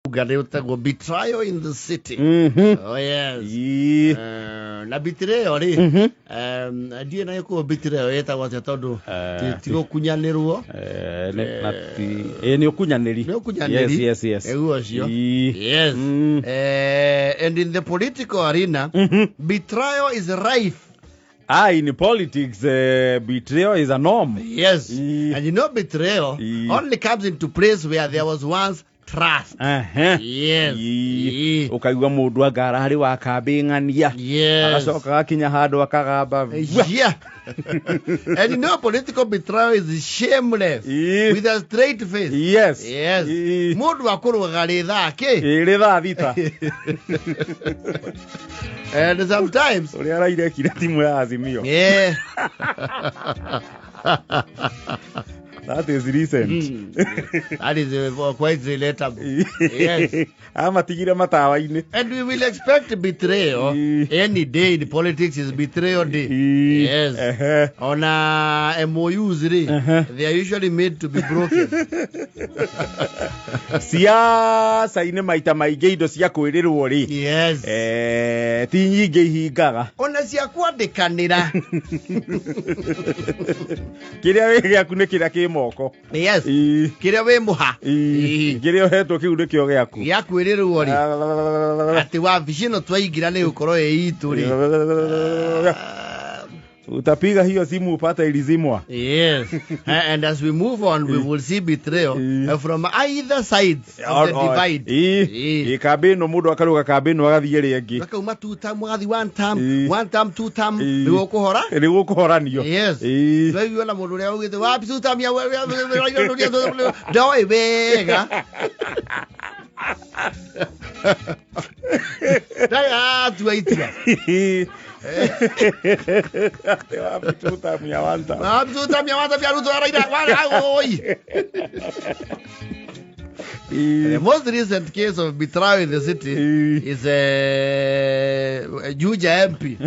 Ugatagwo Betrayal in the City. Oh yes. Na betrayal ri ndiye na yuko betrayal etagwo atia tondu tigo kunyanirwo ni okunyaniri. Yes. Eguo cio. Yes. And in the political arena, betrayal is rife. In politics, betrayal is a norm. Yes. And you know betrayal only comes into place where there was once trust. Yes. Ukaigua mundu agara hari wa kambing'ania. Agacoka gakinya handu akagamba. Yeah. And you know political betrayal is shameless. With a straight face. Yes. Mundu akurwaga ritha ki. Ritha thita. And sometimes uri araire kira timu ya Azimio. Yeah. That is recent. That is quite relatable. Yes. Amatigire matawa-ini. And we will expect betrayal any day. The politics is betrayal day. Yes. On MOUs, they are usually made to be broken. Siasa ine maita maige indo cia kwirirwo ri. Yes. Ti nyingi ihingaga. Ona cia kwandikanira. Kiria we giaku ni kiria ki moko. Yes. Kiria we muha. Kiria hetwo kiu ni kio giaku. Giakwirirwo ri. Ati wa vicino twaingira ni ukoro itu ri. Utapiga hiyo simu upata ilizimwa. Yes. And as we move on, we will see betrayal from either sides of the divide. Kabino mudu akaruga kabino agathie ringi. Akauma two time agathi one time two time nigo kuhora. Nigo kuhoranio. Yes. Wewe na mudu ria ugite wapi two time ya ndoi wega. Dai tuaitia. Abituta miawanta vya ruto araida oi. The most recent case of betrayal in the city is Juja MP.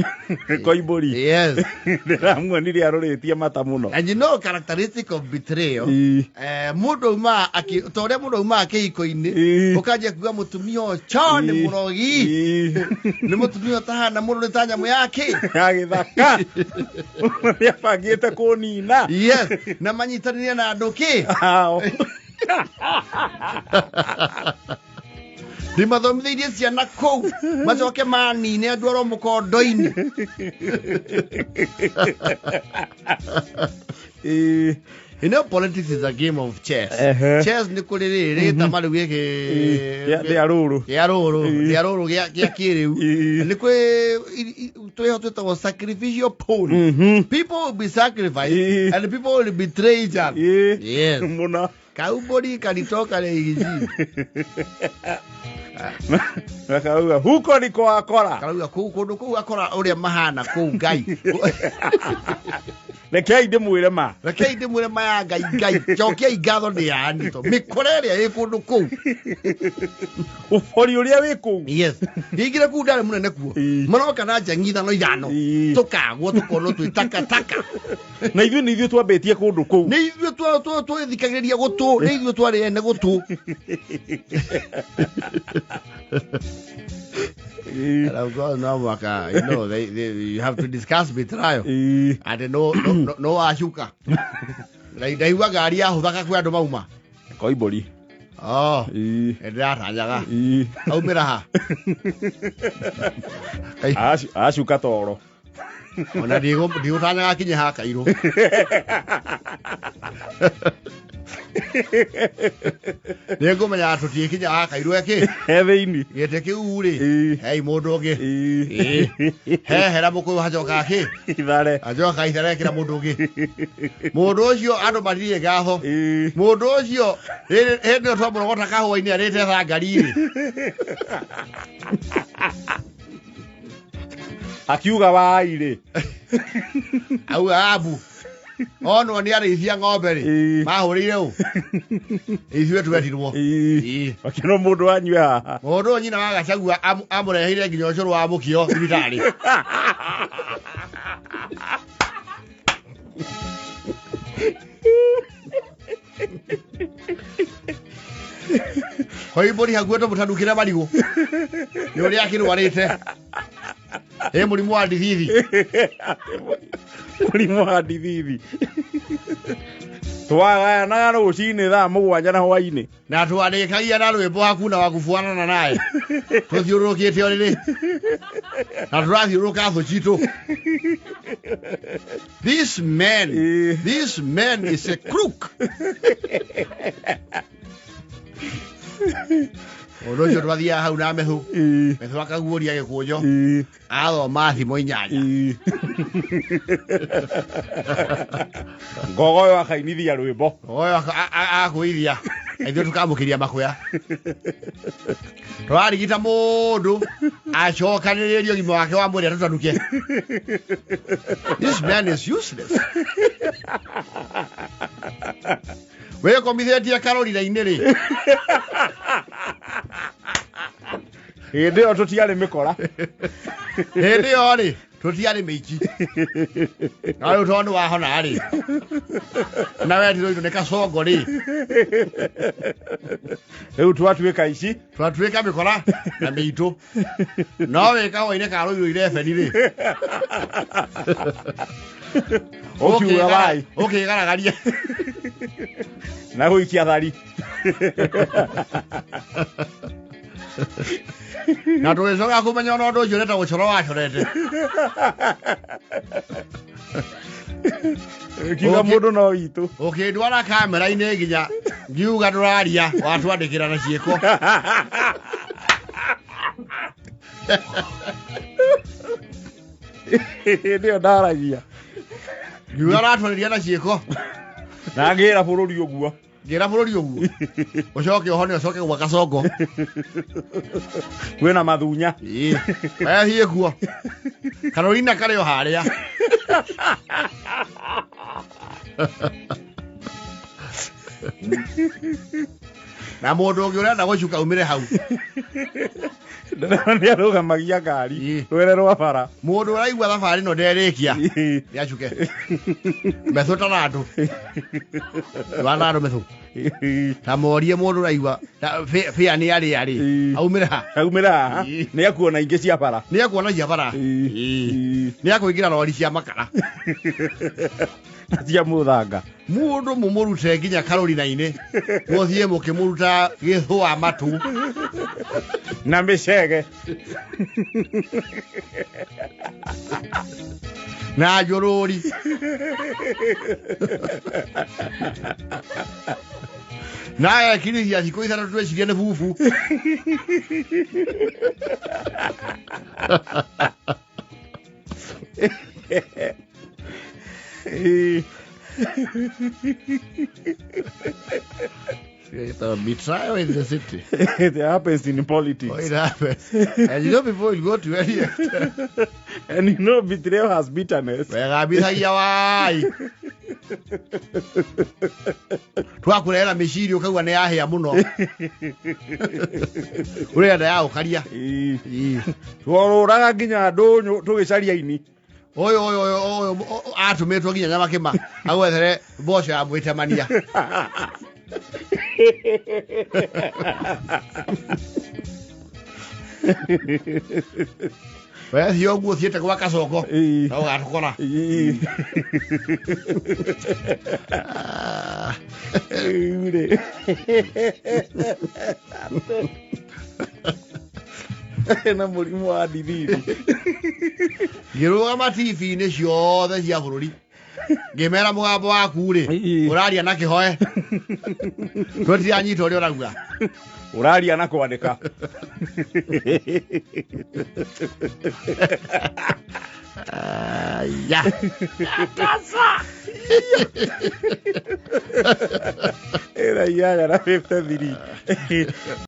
Koibori. Yes. Ndiramuonire aroretie mata muno. And you know characteristic of betrayal. Mundu ma tore mundu ma keiko-ini ukaje kuga mutumio chone murogi. Ni mutumio tahana mundu tanya mu yake. Agithaka. Ya pagite kunina. Yes. Na manyitanire na nduki. Ni mathomithirie ciana kou macoke manine andu aro mukondo-ini. You know, politics is a game of chess. Chess ni kuri ri tamari wike ya ruru ya kiriu ni kuri to to sacrificial pawn. People will be sacrificed and people will betray each other. Yes. Muna kaubodi kanitoka le hiji. Nakauga huko niko akora. Kauga ku akora uri mahana ku ngai. Rekei ndimwire ma ya ngai chokia igatho ni yani to mikoreria ikundu ku ufori uria wi ku. Yes. Igire ku ndare munene kuo maroka na njangitha no ithano tukagwo tukono twitaka na ithuĩ twambetie kundu ku ni ithuĩ twithikagiriria gutu ni ithuĩ twari ene gutu. And of course, no, Waka, you know, you have to discuss betrayal. And no ashuka. They were Garia who got to Mauma. Koibori. Oh, and that Hajaga. How miraha? Ashuka toro. On a Diotana Kinihaka, you They go my to take it. I do a kid. Heavy. You take you. Hey, Modogi. Hey, Herabuko Hajoka. I don't like the Modogi. Modosio, Adomadia Gaho. Modosio, head no trouble what a cow in the Reta Gari. Akiuga waire. Abu. Oh no, ni ari cia ng'ombe ri mahurire u ithuĩ twetirwo akino mundu anyue haha mundu nyina wa Gachagua amureheire nginya ucuru wa mukio thibitari. Hoi bori hagueto mutandukira marigo. Yori akirwarite. Murimu wa dithithi. Murimu wa dithithi. Twagaya na rucini thaa mugwanja na hwaini. Na twarikagia na rwimbo hakuna wa kufuanana naye. Tuthiurukite oriri. Na turathiuruka thu citu. This man is a crook. Odo twathia hau na methu. Methu akaguoria gikujo. Athoma thimo inyanya. Ngogo yo akainithia rwimbo. Oyo akuithia. Aithu tukamukiria makuya. Twarigita mundu acokanirio gimo wake wa mwiri atutanuke. This man is useless. We komithetie Carolina iniri. Hindi yo tutiari mikora. Hindi yo ri tutiari meiki. Na ru tondu wa hona ri. Na we ndiro ne kacongo ri. Riu twatuika ici, twatuika mikora na meitu. No we kawaine Carolina ire feni ri. Okiuga bai. Okay garagaria. Na guikia thari. Na tugecoka kumenya no ndu ucio neta gucoro wacorete. Kiga mundu no witu. Okay ndwara kamera-ini nginya ngiuga nduraria watwandikira na ciiko. Ndio ndaragia. Ngiuga ratwariria na ciiko. Na ngira bururi uguo. Ngira bururi uguo. Ucoke uhone ucoke gwa Kacongo. Kwina mathunya. Aya hie kuo. Carolina kare yo haria. Na mundu ungi urenda gucuka umire hau. Ndio arugamagia ngari. Rwere rwa bara. Mundu uraigua thabari no nderikia. Ni acuke. Methu tanadu. Wanadu methu. Ta morie mundu uraigua. Pia ni ari. Aumira ha. Aumira. Ni akuona ingi cia bara. Ni akuona cia bara. Ni akuingira rori cia makara. Cia muthanga. Mundu mumurute nginya Carolina-ini. Muthie mukimuruta githwa matu. Na micege. Na njururi. Na ekirithia thikũ ithano twecirie nĩ bubu. It's a betrayal in the city. It happens in politics. Oh, it happens. And you know before you go to any extent. And you know betrayal has bitterness. Twakurera mecirio kaua ne yahia muno. Urenda ya ukaria. Tworuraga nginya andu tugicaria ini. Oyo atumetwo nginya nyama kima. Agwethere mboco ya mwitemania. Wewe hiyo nguo thiete kwa Kacongo. Na ugatukora. Ure. Na murimu wa dithithi. Ngirugama TV-ini ciothe cia bururi. Ngimera mugambo waku ri. Uraria na kihoe. Tweti anyita uri urauga. Uraria na kwandika. Ya. Tasa. Era ya, era 53.